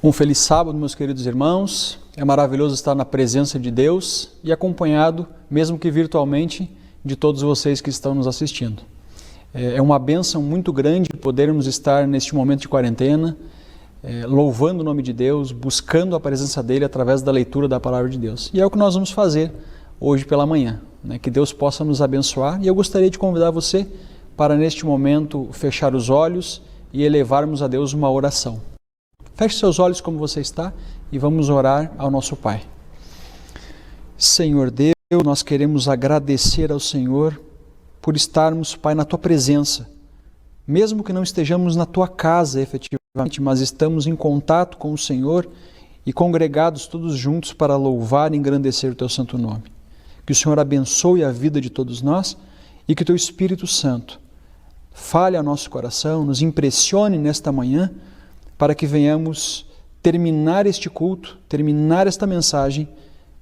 Um feliz sábado, meus queridos irmãos. É maravilhoso estar na presença de Deus e acompanhado, mesmo que virtualmente, de todos vocês que estão nos assistindo. É uma bênção muito grande podermos estar neste momento de quarentena, louvando o nome de Deus, buscando a presença dEle através da leitura da Palavra de Deus. E é o que nós vamos fazer hoje pela manhã, que Deus possa nos abençoar. E eu gostaria de convidar você para, neste momento, fechar os olhos e elevarmos a Deus uma oração. Feche seus olhos como você está e vamos orar ao nosso Pai. Senhor Deus, nós queremos agradecer ao Senhor por estarmos, Pai, na Tua presença. Mesmo que não estejamos na Tua casa efetivamente, mas estamos em contato com o Senhor e congregados todos juntos para louvar e engrandecer o Teu santo nome. Que o Senhor abençoe a vida de todos nós e que o Teu Espírito Santo fale ao nosso coração, nos impressione nesta manhã, para que venhamos terminar este culto, terminar esta mensagem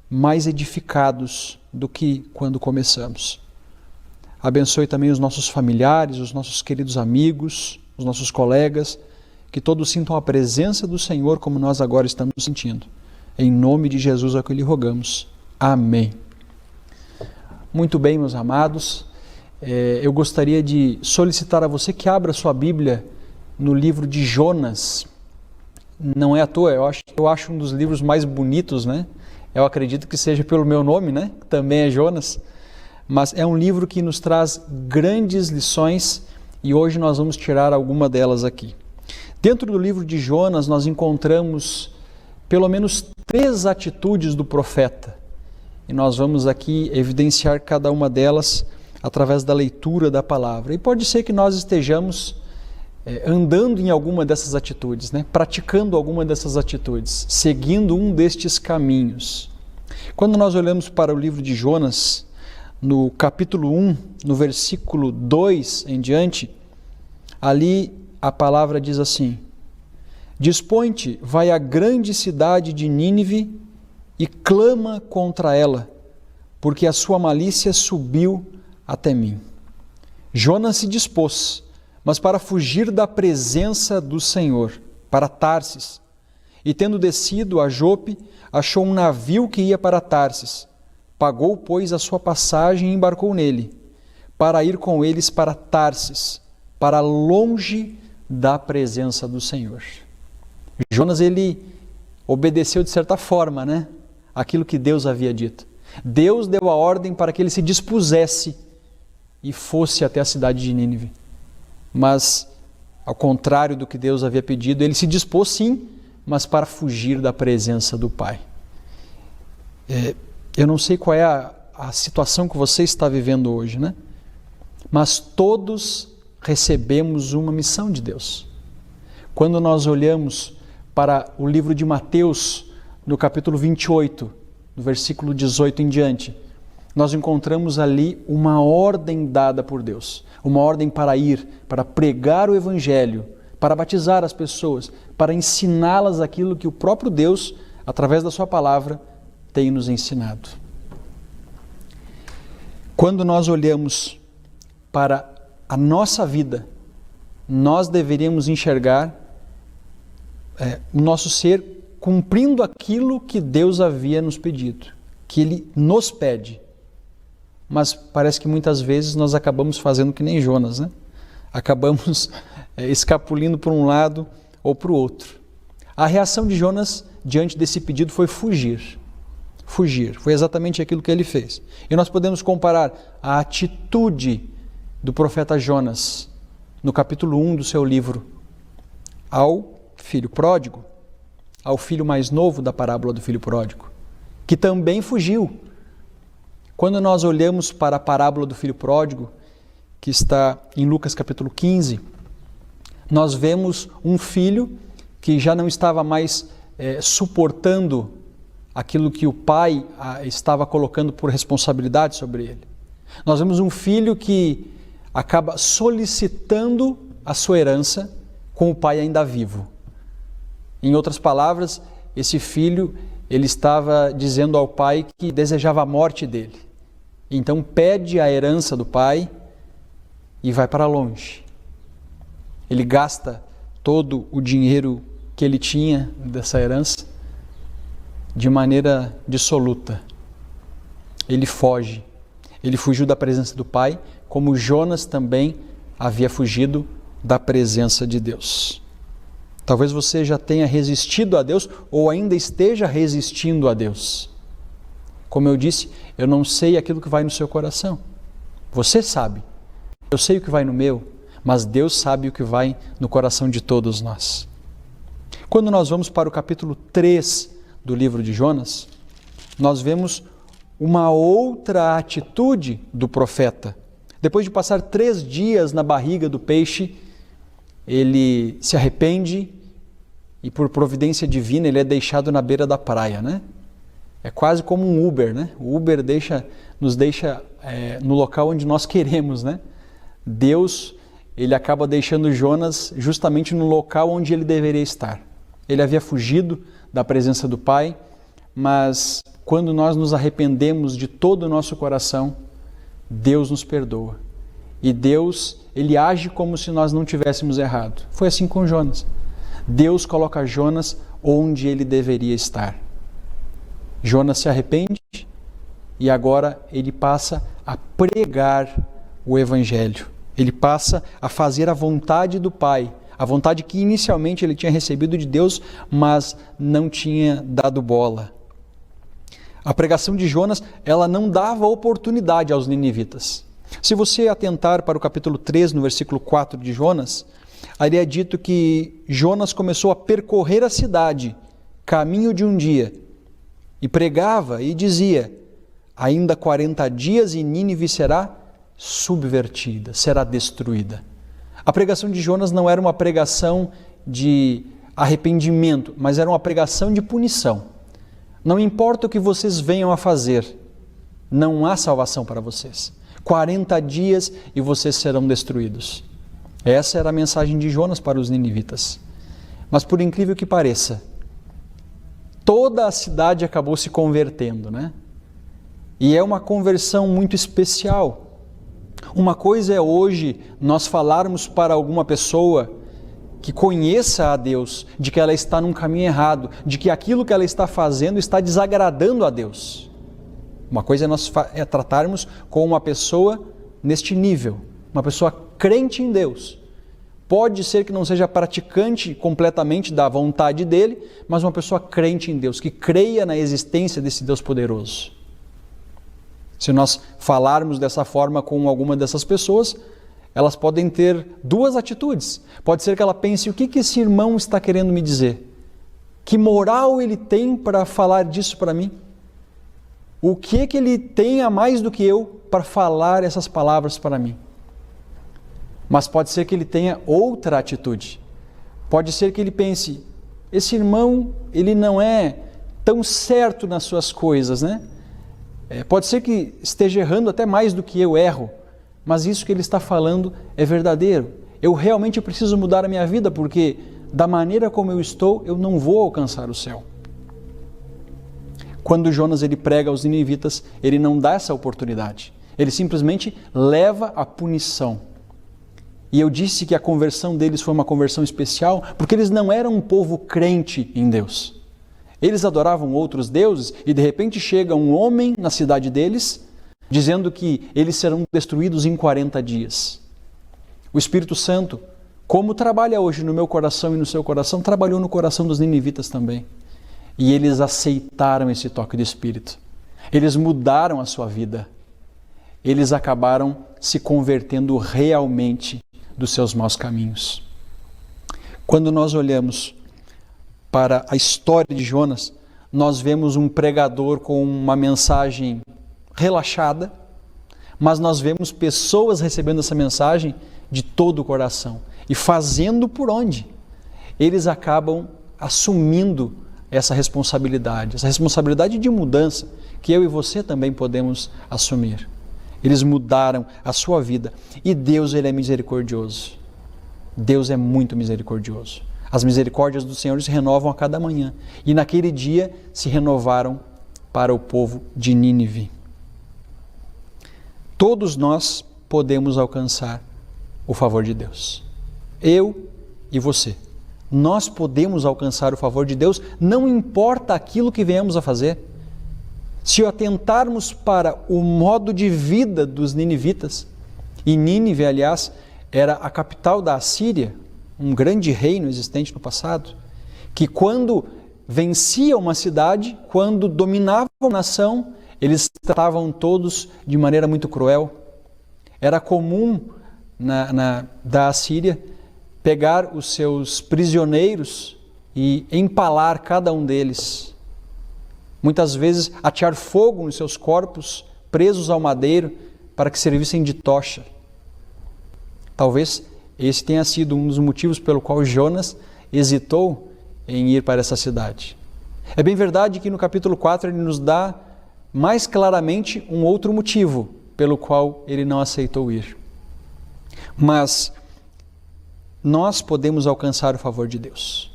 mais edificados do que quando começamos. Abençoe também os nossos familiares, os nossos queridos amigos, os nossos colegas, que todos sintam a presença do Senhor como nós agora estamos sentindo. Em nome de Jesus é o que lhe rogamos. Amém. Muito bem, meus amados, eu gostaria de solicitar a você que abra sua Bíblia no livro de Jonas. Não é à toa, eu acho um dos livros mais bonitos, né? Eu acredito que seja pelo meu nome, né? Que também é Jonas, mas é um livro que nos traz grandes lições e hoje nós vamos tirar alguma delas aqui. Dentro do livro de Jonas nós encontramos pelo menos 3 atitudes do profeta e nós vamos aqui evidenciar cada uma delas através da leitura da palavra. E pode ser que nós estejamos andando em alguma dessas atitudes, praticando alguma dessas atitudes, seguindo um destes caminhos. Quando nós olhamos para o livro de Jonas, no capítulo 1, no versículo 2 em diante, ali a palavra diz assim: Dispõe-te, vai à grande cidade de Nínive e clama contra ela, porque a sua malícia subiu até mim. Jonas se dispôs, mas para fugir da presença do Senhor, para Tarsis. E tendo descido a Jope, achou um navio que ia para Tarsis. Pagou, pois, a sua passagem e embarcou nele, para ir com eles para Tarsis, para longe da presença do Senhor. Jonas, ele obedeceu de certa forma, aquilo que Deus havia dito. Deus deu a ordem para que ele se dispusesse e fosse até a cidade de Nínive. Mas, ao contrário do que Deus havia pedido, ele se dispôs sim, mas para fugir da presença do Pai. Eu não sei qual é a situação que você está vivendo hoje, mas todos recebemos uma missão de Deus. Quando nós olhamos para o livro de Mateus, no capítulo 28, no versículo 18 em diante, nós encontramos ali uma ordem dada por Deus, uma ordem para ir, para pregar o Evangelho, para batizar as pessoas, para ensiná-las aquilo que o próprio Deus, através da sua palavra, tem nos ensinado. Quando nós olhamos para a nossa vida, nós deveríamos enxergar o nosso ser cumprindo aquilo que Deus havia nos pedido, que Ele nos pede. Mas parece que muitas vezes nós acabamos fazendo que nem Jonas, Acabamos escapulindo por um lado ou para o outro. A reação de Jonas diante desse pedido foi fugir. Fugir, foi exatamente aquilo que ele fez. E nós podemos comparar a atitude do profeta Jonas, no capítulo 1 do seu livro, ao filho pródigo, ao filho mais novo da parábola do filho pródigo, que também fugiu. Quando nós olhamos para a parábola do filho pródigo, que está em Lucas capítulo 15, nós vemos um filho que já não estava mais suportando aquilo que o pai estava colocando por responsabilidade sobre ele. Nós vemos um filho que acaba solicitando a sua herança com o pai ainda vivo. Em outras palavras, esse filho, ele estava dizendo ao pai que desejava a morte dele. Então pede a herança do pai e vai para longe. Ele gasta todo o dinheiro que ele tinha dessa herança de maneira dissoluta. Ele foge. Ele fugiu da presença do Pai, como Jonas também havia fugido da presença de Deus. Talvez você já tenha resistido a Deus ou ainda esteja resistindo a Deus. Como eu disse, eu não sei aquilo que vai no seu coração. Você sabe. Eu sei o que vai no meu, mas Deus sabe o que vai no coração de todos nós. Quando nós vamos para o capítulo 3 do livro de Jonas, nós vemos uma outra atitude do profeta. Depois de passar 3 dias na barriga do peixe, ele se arrepende e por providência divina ele é deixado na beira da praia, né? É quase como um Uber, né? O Uber nos deixa no local onde nós queremos, né? Deus, ele acaba deixando Jonas justamente no local onde ele deveria estar. Ele havia fugido da presença do Pai, mas quando nós nos arrependemos de todo o nosso coração, Deus nos perdoa. E Deus, ele age como se nós não tivéssemos errado. Foi assim com Jonas. Deus coloca Jonas onde ele deveria estar. Jonas se arrepende e agora ele passa a pregar o Evangelho. Ele passa a fazer a vontade do Pai, a vontade que inicialmente ele tinha recebido de Deus, mas não tinha dado bola. A pregação de Jonas, ela não dava oportunidade aos ninivitas. Se você atentar para o capítulo 3, no versículo 4 de Jonas, ali é dito que Jonas começou a percorrer a cidade, caminho de um dia, e pregava e dizia: ainda 40 dias e Nínive será subvertida, será destruída. A pregação de Jonas não era uma pregação de arrependimento, mas era uma pregação de punição. Não importa o que vocês venham a fazer, não há salvação para vocês. 40 dias e vocês serão destruídos. Essa era a mensagem de Jonas para os ninivitas. Mas por incrível que pareça, toda a cidade acabou se convertendo, né? E é uma conversão muito especial. Uma coisa é hoje nós falarmos para alguma pessoa que conheça a Deus, de que ela está num caminho errado, de que aquilo que ela está fazendo está desagradando a Deus. Uma coisa é nós tratarmos com uma pessoa neste nível, uma pessoa crente em Deus. Pode ser que não seja praticante completamente da vontade dele, mas uma pessoa crente em Deus, que creia na existência desse Deus poderoso. Se nós falarmos dessa forma com alguma dessas pessoas, elas podem ter 2 atitudes. Pode ser que ela pense: o que esse irmão está querendo me dizer? Que moral ele tem para falar disso para mim? O que ele tem a mais do que eu para falar essas palavras para mim? Mas pode ser que ele tenha outra atitude. Pode ser que ele pense: esse irmão, ele não é tão certo nas suas coisas, né? Pode ser que esteja errando até mais do que eu erro, mas isso que ele está falando é verdadeiro. Eu realmente preciso mudar a minha vida, porque da maneira como eu estou, eu não vou alcançar o céu. Quando Jonas ele prega aos ninivitas, ele não dá essa oportunidade. Ele simplesmente leva a punição. E eu disse que a conversão deles foi uma conversão especial, porque eles não eram um povo crente em Deus. Eles adoravam outros deuses e de repente chega um homem na cidade deles, dizendo que eles serão destruídos em 40 dias. O Espírito Santo, como trabalha hoje no meu coração e no seu coração, trabalhou no coração dos ninivitas também. E eles aceitaram esse toque do Espírito. Eles mudaram a sua vida. Eles acabaram se convertendo realmente dos seus maus caminhos. Quando nós olhamos para a história de Jonas, nós vemos um pregador com uma mensagem relaxada, mas nós vemos pessoas recebendo essa mensagem de todo o coração e fazendo por onde? Eles acabam assumindo essa responsabilidade de mudança que eu e você também podemos assumir. Eles mudaram a sua vida e Deus, ele é misericordioso. Deus é muito misericordioso. As misericórdias do Senhor se renovam a cada manhã. E naquele dia se renovaram para o povo de Nínive. Todos nós podemos alcançar o favor de Deus. Eu e você. Nós podemos alcançar o favor de Deus, não importa aquilo que venhamos a fazer. Se atentarmos para o modo de vida dos ninivitas, e Nínive, aliás, era a capital da Assíria, um grande reino existente no passado, que quando vencia uma cidade, quando dominava uma nação, eles tratavam todos de maneira muito cruel. Era comum da Assíria pegar os seus prisioneiros e empalar cada um deles. Muitas vezes atear fogo nos seus corpos, presos ao madeiro, para que servissem de tocha. Talvez esse tenha sido um dos motivos pelo qual Jonas hesitou em ir para essa cidade. É bem verdade que no capítulo 4 ele nos dá mais claramente um outro motivo pelo qual ele não aceitou ir. Mas nós podemos alcançar o favor de Deus.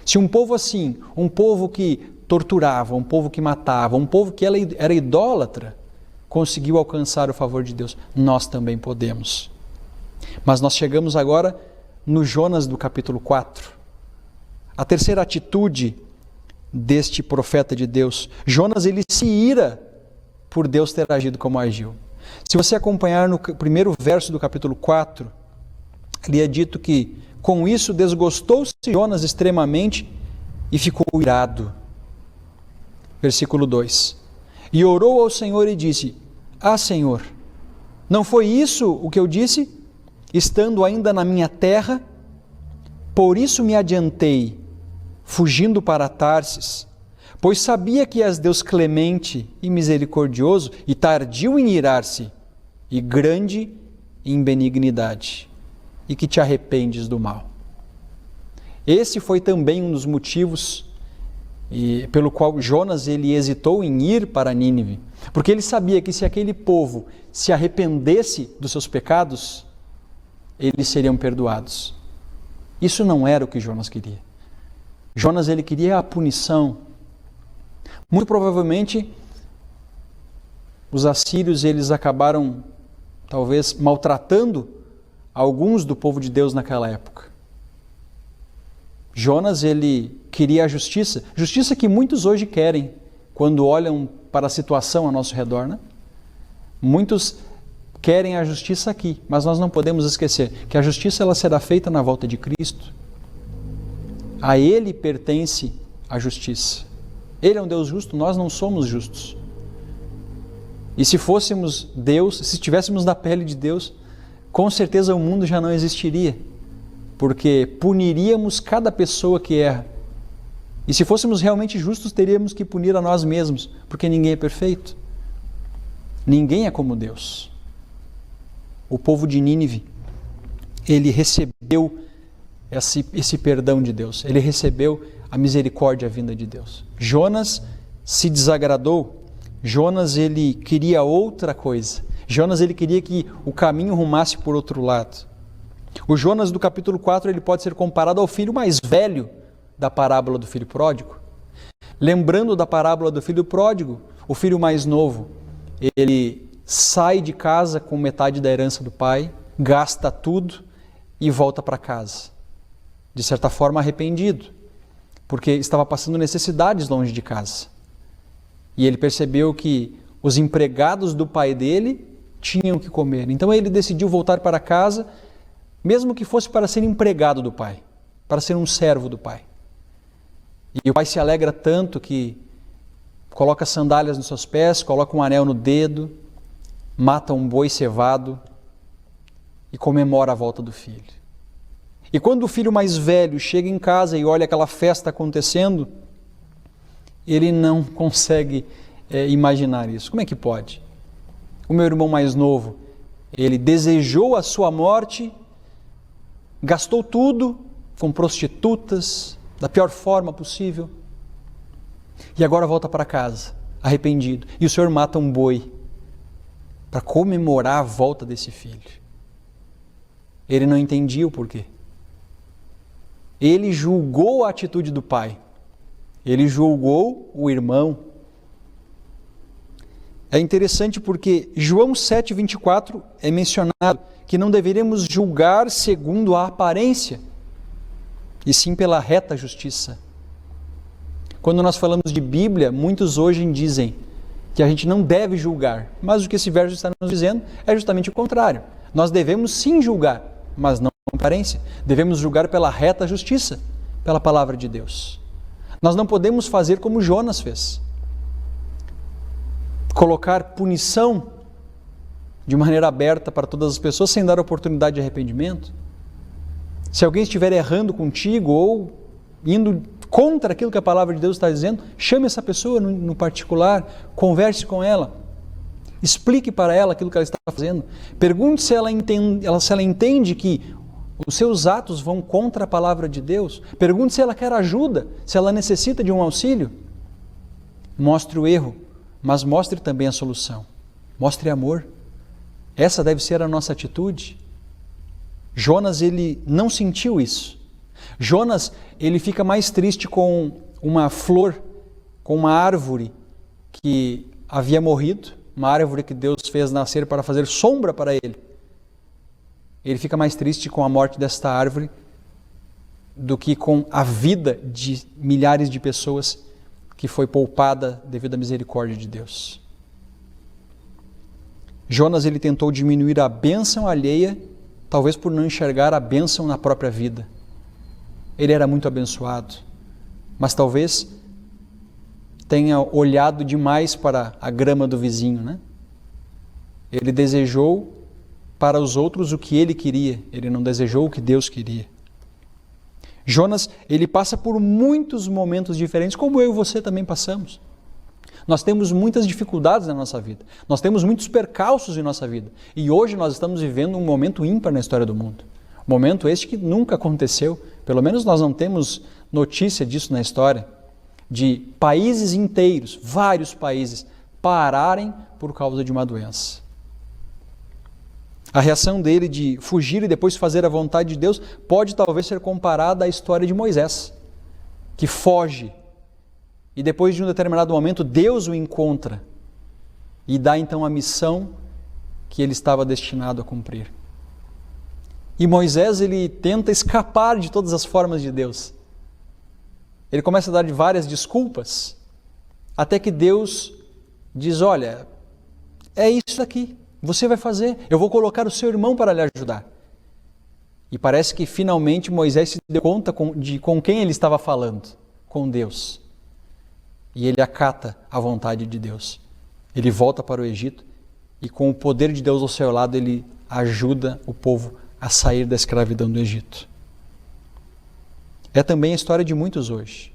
Se um povo assim, um povo que torturava, um povo que matava, um povo que era idólatra, conseguiu alcançar o favor de Deus, nós também podemos. Mas nós chegamos agora no Jonas do capítulo 4. A terceira atitude deste profeta de Deus. Jonas, ele se ira por Deus ter agido como agiu. Se você acompanhar no primeiro verso do capítulo 4, ali é dito que com isso desgostou-se Jonas extremamente e ficou irado. Versículo 2. E orou ao Senhor e disse: Ah, Senhor, não foi isso o que eu disse, estando ainda na minha terra? Por isso me adiantei, fugindo para Tarsis, pois sabia que és Deus clemente e misericordioso e tardio em irar-se, e grande em benignidade, e que te arrependes do mal. Esse foi também um dos motivos pelo qual Jonas ele hesitou em ir para Nínive, porque ele sabia que se aquele povo se arrependesse dos seus pecados, eles seriam perdoados. Isso não era o que Jonas queria. Jonas ele queria a punição. Muito provavelmente os assírios eles acabaram talvez maltratando alguns do povo de Deus naquela época. Jonas ele queria a justiça, justiça que muitos hoje querem quando olham para a situação ao nosso redor, né? Muitos querem a justiça aqui, mas nós não podemos esquecer que a justiça ela será feita na volta de Cristo. A Ele pertence a justiça. Ele é um Deus justo, nós não somos justos. E se fôssemos Deus, se estivéssemos na pele de Deus, com certeza o mundo já não existiria, porque puniríamos cada pessoa que erra. E se fôssemos realmente justos, teríamos que punir a nós mesmos, porque ninguém é perfeito. Ninguém é como Deus. O povo de Nínive, ele recebeu esse perdão de Deus, ele recebeu a misericórdia vinda de Deus. Jonas se desagradou, Jonas ele queria outra coisa, Jonas ele queria que o caminho rumasse por outro lado. O Jonas do capítulo 4 ele pode ser comparado ao filho mais velho da parábola do filho pródigo. Lembrando da parábola do filho pródigo, o filho mais novo, ele sai de casa com metade da herança do pai, gasta tudo e volta para casa. De certa forma arrependido, porque estava passando necessidades longe de casa. E ele percebeu que os empregados do pai dele tinham que comer. Então ele decidiu voltar para casa, mesmo que fosse para ser empregado do pai, para ser um servo do pai. E o pai se alegra tanto que coloca sandálias nos seus pés, coloca um anel no dedo, mata um boi cevado e comemora a volta do filho. E quando o filho mais velho chega em casa e olha aquela festa acontecendo, ele não consegue imaginar isso. Como é que pode? O meu irmão mais novo, ele desejou a sua morte, gastou tudo com prostitutas, da pior forma possível, e agora volta para casa, arrependido. E o Senhor mata um boi para comemorar a volta desse filho. Ele não entendia o porquê. Ele julgou a atitude do pai. Ele julgou o irmão. É interessante porque João 7,24 é mencionado que não deveríamos julgar segundo a aparência. e sim pela reta justiça. Quando nós falamos de Bíblia, muitos hoje dizem que a gente não deve julgar, mas o que esse verso está nos dizendo é justamente o contrário. Nós devemos sim julgar, mas não com aparência. Devemos julgar pela reta justiça, pela palavra de Deus. Nós não podemos fazer como Jonas fez. Colocar punição de maneira aberta para todas as pessoas sem dar oportunidade de arrependimento. Se alguém estiver errando contigo ou indo contra aquilo que a palavra de Deus está dizendo, chame essa pessoa no particular, converse com ela, explique para ela aquilo que ela está fazendo, pergunte se ela entende que os seus atos vão contra a palavra de Deus, pergunte se ela quer ajuda, se ela necessita de um auxílio. Mostre o erro, mas mostre também a solução, mostre amor. Essa deve ser a nossa atitude. Jonas, ele não sentiu isso. Jonas, ele fica mais triste com uma flor, com uma árvore que havia morrido, uma árvore que Deus fez nascer para fazer sombra para ele. Ele fica mais triste com a morte desta árvore do que com a vida de milhares de pessoas que foi poupada devido à misericórdia de Deus. Jonas, ele tentou diminuir a bênção alheia, talvez por não enxergar a bênção na própria vida. Ele era muito abençoado, mas talvez tenha olhado demais para a grama do vizinho, né? Ele desejou para os outros o que ele queria, ele não desejou o que Deus queria. Jonas, ele passa por muitos momentos diferentes, como eu e você também passamos. Nós temos muitas dificuldades na nossa vida, nós temos muitos percalços em nossa vida, e hoje nós estamos vivendo um momento ímpar na história do mundo. Momento este que nunca aconteceu, pelo menos nós não temos notícia disso na história, de países inteiros, vários países, pararem por causa de uma doença. A reação dele de fugir e depois fazer a vontade de Deus pode talvez ser comparada à história de Moisés, que foge e depois de um determinado momento Deus o encontra e dá então a missão que ele estava destinado a cumprir. E Moisés, ele tenta escapar de todas as formas de Deus. Ele começa a dar várias desculpas, até que Deus diz, olha, é isso aqui, você vai fazer, eu vou colocar o seu irmão para lhe ajudar. E parece que finalmente Moisés se deu conta com quem ele estava falando, com Deus. E ele acata a vontade de Deus. Ele volta para o Egito e com o poder de Deus ao seu lado, ele ajuda o povo a sair da escravidão do Egito. É também a história de muitos hoje.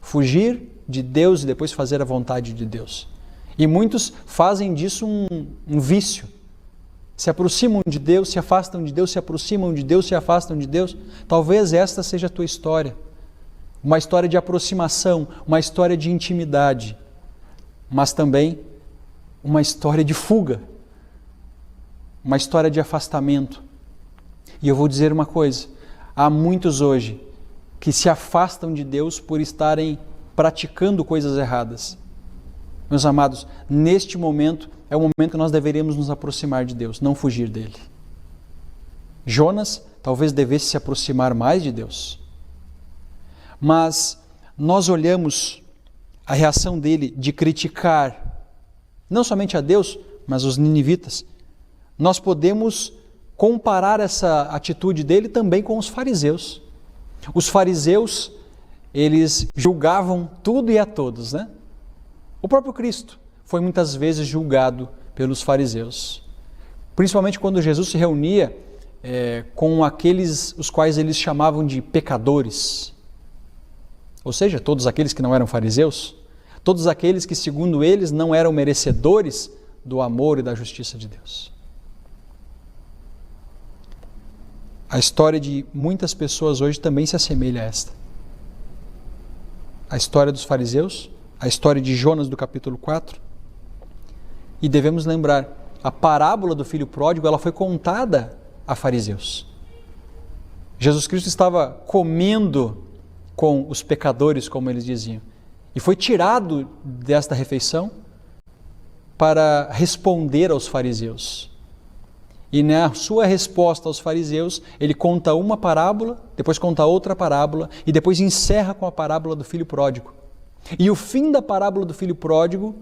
Fugir de Deus e depois fazer a vontade de Deus. E muitos fazem disso um vício. Se aproximam de Deus, se afastam de Deus, se aproximam de Deus, se afastam de Deus. Talvez esta seja a tua história. Uma história de aproximação, uma história de intimidade, mas também uma história de fuga, uma história de afastamento. E eu vou dizer uma coisa, há muitos hoje que se afastam de Deus por estarem praticando coisas erradas. Meus amados, neste momento é o momento que nós deveríamos nos aproximar de Deus, não fugir dele. Jonas talvez devesse se aproximar mais de Deus. Mas nós olhamos a reação dele de criticar, não somente a Deus, mas os ninivitas. Nós podemos comparar essa atitude dele também com os fariseus. Os fariseus, eles julgavam tudo e a todos, né? O próprio Cristo foi muitas vezes julgado pelos fariseus. Principalmente quando Jesus se reunia com aqueles os quais eles chamavam de pecadores. Ou seja, todos aqueles que não eram fariseus, todos aqueles que, segundo eles, não eram merecedores do amor e da justiça de Deus. A história de muitas pessoas hoje também se assemelha a esta. A história dos fariseus, a história de Jonas do capítulo 4. E devemos lembrar, a parábola do filho pródigo, ela foi contada a fariseus. Jesus Cristo estava comendo com os pecadores, como eles diziam, e foi tirado desta refeição para responder aos fariseus. E na sua resposta aos fariseus, ele conta uma parábola, depois conta outra parábola e depois encerra com a parábola do filho pródigo. E o fim da parábola do filho pródigo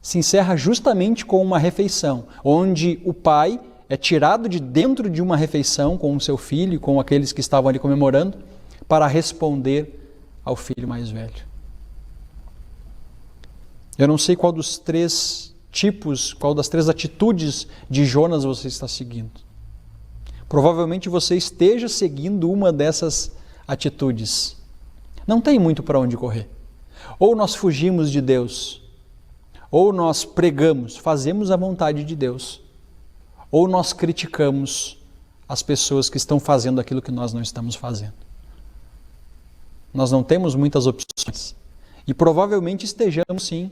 se encerra justamente com uma refeição, onde o pai é tirado de dentro de uma refeição com o seu filho e com aqueles que estavam ali comemorando para responder ao filho mais velho. Eu não sei qual dos três tipos, qual das três atitudes de Jonas você está seguindo. Provavelmente você esteja seguindo uma dessas atitudes. Não tem muito para onde correr. Ou nós fugimos de Deus, ou nós pregamos, fazemos a vontade de Deus, ou nós criticamos as pessoas que estão fazendo aquilo que nós não estamos fazendo. Nós não temos muitas opções. E provavelmente estejamos, sim,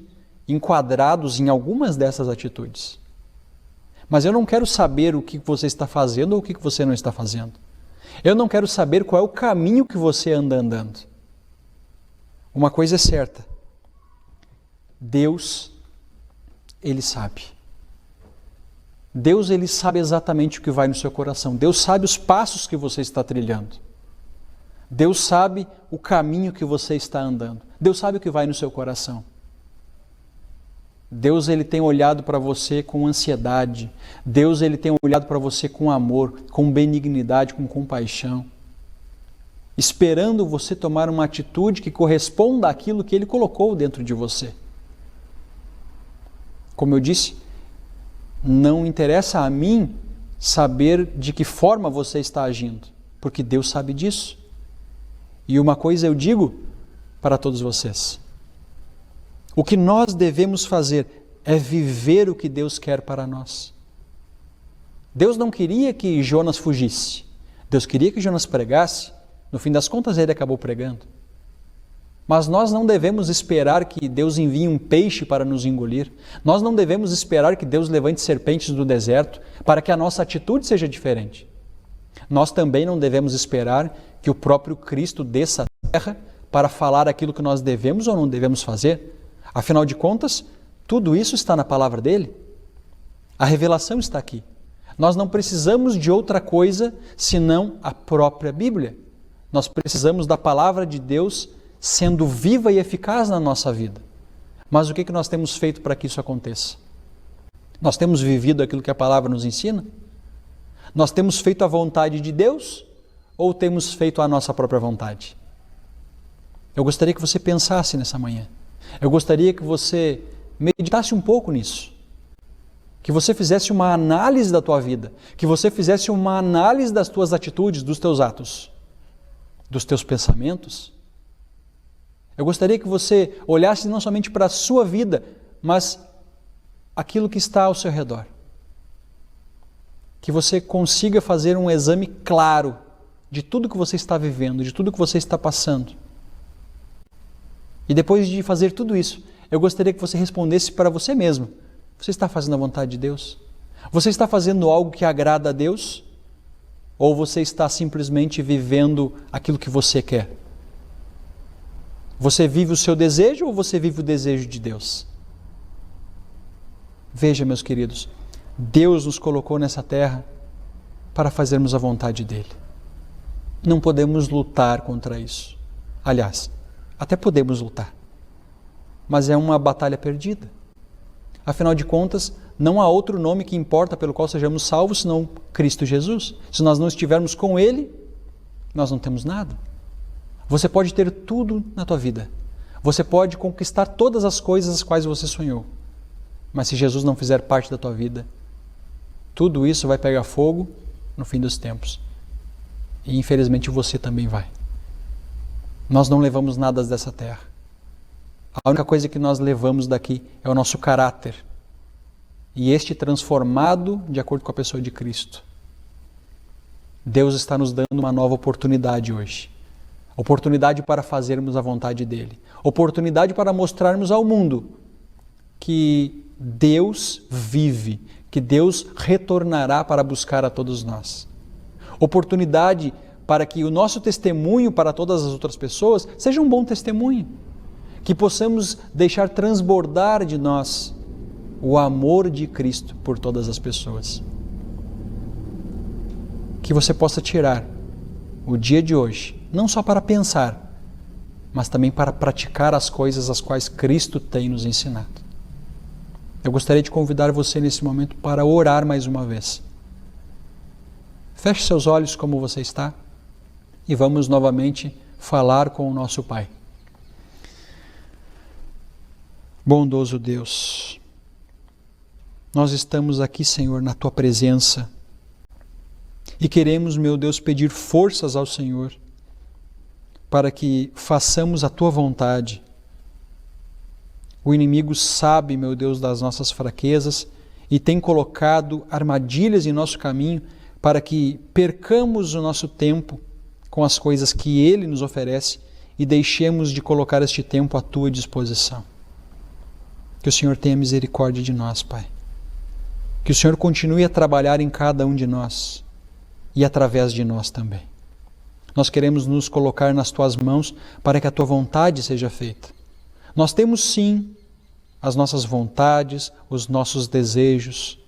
enquadrados em algumas dessas atitudes. Mas eu não quero saber o que você está fazendo ou o que você não está fazendo. Eu não quero saber qual é o caminho que você anda andando. Uma coisa é certa. Deus, Ele sabe. Deus, Ele sabe exatamente o que vai no seu coração. Deus sabe os passos que você está trilhando. Deus sabe o caminho que você está andando. Deus sabe o que vai no seu coração. Deus, Ele tem olhado para você com ansiedade. Deus, Ele tem olhado para você com amor, com benignidade, com compaixão, esperando você tomar uma atitude que corresponda àquilo que Ele colocou dentro de você. Como eu disse, não interessa a mim saber de que forma você está agindo, porque Deus sabe disso. E uma coisa eu digo para todos vocês: o que nós devemos fazer é viver o que Deus quer para nós. Deus não queria que Jonas fugisse. Deus queria que Jonas pregasse. No fim das contas, ele acabou pregando. Mas nós não devemos esperar que Deus envie um peixe para nos engolir. Nós não devemos esperar que Deus levante serpentes do deserto para que a nossa atitude seja diferente. Nós também não devemos esperar que o próprio Cristo desça à terra para falar aquilo que nós devemos ou não devemos fazer. Afinal de contas, tudo isso está na palavra dele. A revelação está aqui. Nós não precisamos de outra coisa senão a própria Bíblia. Nós precisamos da palavra de Deus sendo viva e eficaz na nossa vida. Mas o que nós temos feito para que isso aconteça? Nós temos vivido aquilo que a palavra nos ensina? Nós temos feito a vontade de Deus ou temos feito a nossa própria vontade? Eu gostaria que você pensasse nessa manhã. Eu gostaria que você meditasse um pouco nisso. Que você fizesse uma análise da tua vida. Que você fizesse uma análise das tuas atitudes, dos teus atos, dos teus pensamentos. Eu gostaria que você olhasse não somente para a sua vida, mas aquilo que está ao seu redor. Que você consiga fazer um exame claro de tudo que você está vivendo, de tudo que você está passando. E depois de fazer tudo isso, eu gostaria que você respondesse para você mesmo. Você está fazendo a vontade de Deus? Você está fazendo algo que agrada a Deus? Ou você está simplesmente vivendo aquilo que você quer? Você vive o seu desejo ou você vive o desejo de Deus? Veja, meus queridos, Deus nos colocou nessa terra para fazermos a vontade dEle. Não podemos lutar contra isso. Aliás, até podemos lutar, mas é uma batalha perdida. Afinal de contas, não há outro nome que importa pelo qual sejamos salvos senão Cristo Jesus. Se nós não estivermos com Ele, nós não temos nada. Você pode ter tudo na tua vida. Você pode conquistar todas as coisas as quais você sonhou. Mas se Jesus não fizer parte da tua vida, tudo isso vai pegar fogo no fim dos tempos. E infelizmente você também vai. Nós não levamos nada dessa terra. A única coisa que nós levamos daqui é o nosso caráter. E este transformado de acordo com a pessoa de Cristo. Deus está nos dando uma nova oportunidade hoje. Oportunidade para fazermos a vontade dEle. Oportunidade para mostrarmos ao mundo que Deus vive, que Deus retornará para buscar a todos nós. Oportunidade para que o nosso testemunho para todas as outras pessoas seja um bom testemunho. Que possamos deixar transbordar de nós o amor de Cristo por todas as pessoas. que você possa tirar o dia de hoje, não só para pensar, mas também para praticar as coisas as quais Cristo tem nos ensinado. Eu gostaria de convidar você nesse momento para orar mais uma vez. Feche seus olhos como você está e vamos novamente falar com o nosso Pai. Bondoso Deus, nós estamos aqui, Senhor, na Tua presença e queremos, meu Deus, pedir forças ao Senhor para que façamos a Tua vontade. O inimigo sabe, meu Deus, das nossas fraquezas e tem colocado armadilhas em nosso caminho para que percamos o nosso tempo com as coisas que Ele nos oferece e deixemos de colocar este tempo à Tua disposição. Que o Senhor tenha misericórdia de nós, Pai. Que o Senhor continue a trabalhar em cada um de nós e através de nós também. Nós queremos nos colocar nas Tuas mãos para que a Tua vontade seja feita. Nós temos sim as nossas vontades, os nossos desejos,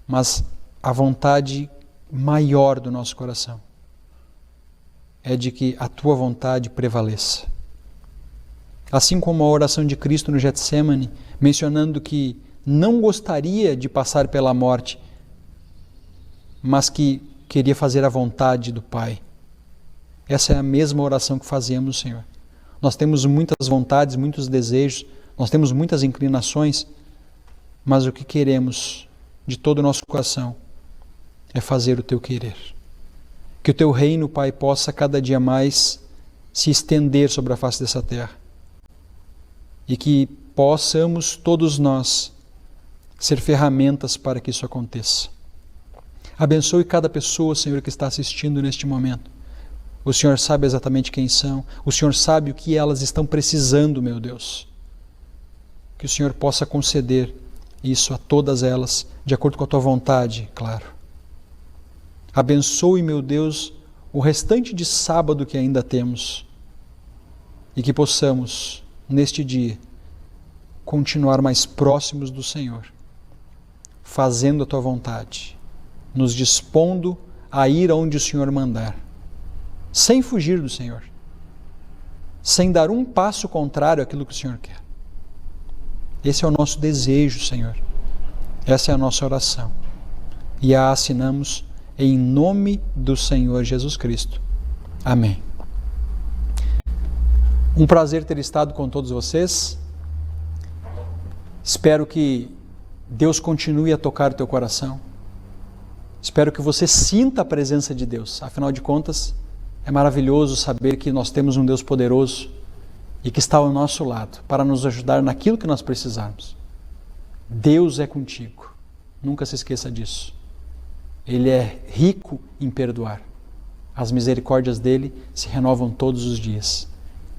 mas a vontade maior do nosso coração é de que a Tua vontade prevaleça. Assim como a oração de Cristo no Getsêmani, mencionando que não gostaria de passar pela morte, mas que queria fazer a vontade do Pai. Essa é a mesma oração que fazemos, Senhor. Nós temos muitas vontades, muitos desejos, nós temos muitas inclinações, mas o que queremos de todo o nosso coração é fazer o Teu querer. Que o Teu reino, Pai, possa cada dia mais se estender sobre a face dessa terra e que possamos todos nós ser ferramentas para que isso aconteça. Abençoe cada pessoa, Senhor, que está assistindo neste momento. O Senhor sabe exatamente quem são, o Senhor sabe o que elas estão precisando, meu Deus. Que o Senhor possa conceder isso a todas elas, de acordo com a Tua vontade, claro. Abençoe, meu Deus, o restante de sábado que ainda temos e que possamos, neste dia, continuar mais próximos do Senhor, fazendo a Tua vontade, nos dispondo a ir aonde o Senhor mandar, sem fugir do Senhor, sem dar um passo contrário àquilo que o Senhor quer. Esse é o nosso desejo, Senhor. Essa é a nossa oração. E a assinamos em nome do Senhor Jesus Cristo. Amém. Um prazer ter estado com todos vocês. Espero que Deus continue a tocar o teu coração. Espero que você sinta a presença de Deus. Afinal de contas, é maravilhoso saber que nós temos um Deus poderoso e que está ao nosso lado para nos ajudar naquilo que nós precisarmos. Deus é contigo. Nunca se esqueça disso. Ele é rico em perdoar. As misericórdias dele se renovam todos os dias.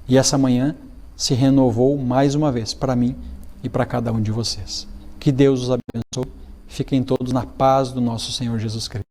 E essa manhã se renovou mais uma vez para mim e para cada um de vocês. Que Deus os abençoe. Fiquem todos na paz do nosso Senhor Jesus Cristo.